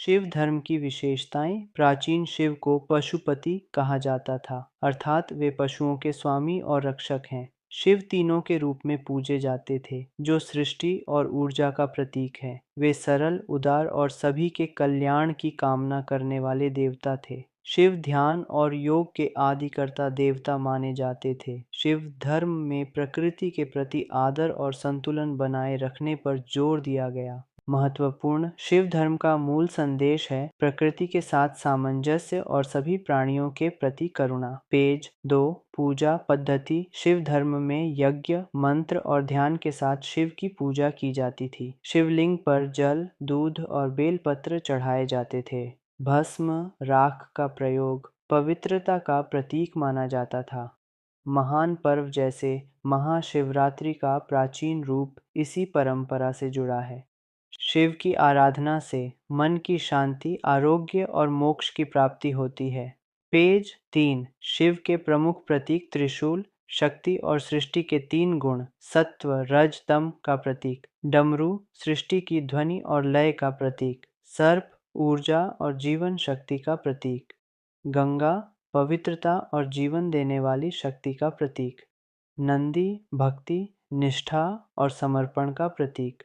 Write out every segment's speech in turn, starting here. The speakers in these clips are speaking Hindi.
शिव धर्म की विशेषताएं। प्राचीन शिव को पशुपति कहा जाता था, अर्थात वे पशुओं के स्वामी और रक्षक हैं। शिव तीनों के रूप में पूजे जाते थे, जो सृष्टि और ऊर्जा का प्रतीक है। वे सरल, उदार और सभी के कल्याण की कामना करने वाले देवता थे। शिव ध्यान और योग के आदिकर्ता देवता माने जाते थे। शिव धर्म में प्रकृति के प्रति आदर और संतुलन बनाए रखने पर जोर दिया गया। महत्वपूर्ण शिव धर्म का मूल संदेश है प्रकृति के साथ सामंजस्य और सभी प्राणियों के प्रति करुणा। पेज 2। पूजा पद्धति। शिव धर्म में यज्ञ, मंत्र और ध्यान के साथ शिव की पूजा की जाती थी। शिवलिंग पर जल, दूध और बेलपत्र चढ़ाए जाते थे। भस्म, राख का प्रयोग पवित्रता का प्रतीक माना जाता था। महान पर्व जैसे महाशिवरात्रि का प्राचीन रूप इसी परंपरा से जुड़ा है। शिव की आराधना से मन की शांति, आरोग्य और मोक्ष की प्राप्ति होती है। पेज 3। शिव के प्रमुख प्रतीक त्रिशूल, शक्ति और सृष्टि के 3 गुण, सत्व, रज, तम का प्रतीक। डमरू, सृष्टि की ध्वनि और लय का प्रतीक। सर्प, ऊर्जा और जीवन शक्ति का प्रतीक। गंगा, पवित्रता और जीवन देने वाली शक्ति का प्रतीक। नंदी, भक्ति, निष्ठा और समर्पण का प्रतीक।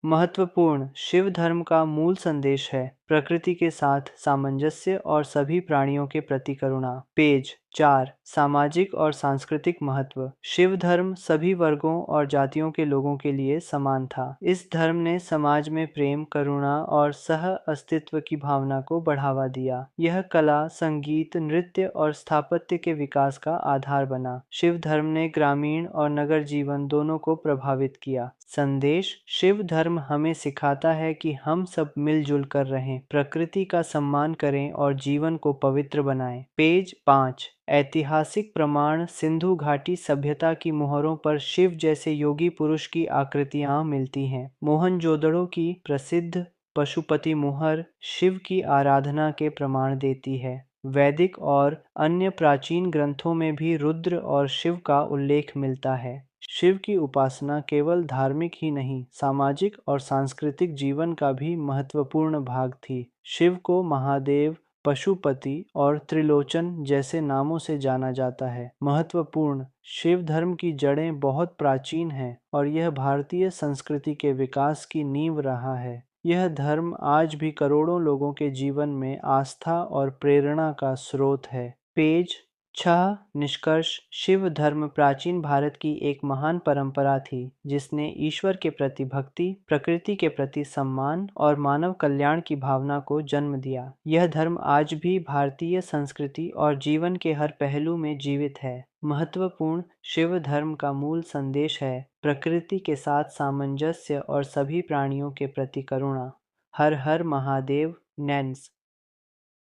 महत्वपूर्ण शिव धर्म का मूल संदेश है प्रकृति के साथ सामंजस्य और सभी प्राणियों के प्रति करुणा। पेज 4। सामाजिक और सांस्कृतिक महत्व। शिव धर्म सभी वर्गों और जातियों के लोगों के लिए समान था। इस धर्म ने समाज में प्रेम, करुणा और सह अस्तित्व की भावना को बढ़ावा दिया। यह कला, संगीत, नृत्य और स्थापत्य के विकास का आधार बना। शिव धर्म ने ग्रामीण और नगर जीवन दोनों को प्रभावित किया। संदेश। शिव धर्म हमें सिखाता है कि हम सब मिलजुल कर रहें, प्रकृति का सम्मान करें और जीवन को पवित्र बनाएं। पेज 5। ऐतिहासिक प्रमाण। सिंधु घाटी सभ्यता की मोहरों पर शिव जैसे योगी पुरुष की आकृतियां मिलती हैं। मोहनजोदड़ो की प्रसिद्ध पशुपति मोहर शिव की आराधना के प्रमाण देती है। वैदिक और अन्य प्राचीन ग्रंथों में भी रुद्र और शिव का उल्लेख मिलता है। शिव की उपासना केवल धार्मिक ही नहीं, सामाजिक और सांस्कृतिक जीवन का भी महत्वपूर्ण भाग थी। शिव को महादेव, पशुपति और त्रिलोचन जैसे नामों से जाना जाता है। महत्वपूर्ण शिव धर्म की जड़ें बहुत प्राचीन हैं और यह भारतीय संस्कृति के विकास की नींव रहा है। यह धर्म आज भी करोड़ों लोगों के जीवन में आस्था और प्रेरणा का स्रोत है। पेज 6। निष्कर्ष। शिव धर्म प्राचीन भारत की एक महान परंपरा थी जिसने ईश्वर के प्रति भक्ति, प्रकृति के प्रति सम्मान और मानव कल्याण की भावना को जन्म दिया। यह धर्म आज भी भारतीय संस्कृति और जीवन के हर पहलू में जीवित है। महत्वपूर्ण शिव धर्म का मूल संदेश है प्रकृति के साथ सामंजस्य और सभी प्राणियों के प्रति करुणा। हर हर महादेव। नैन्स।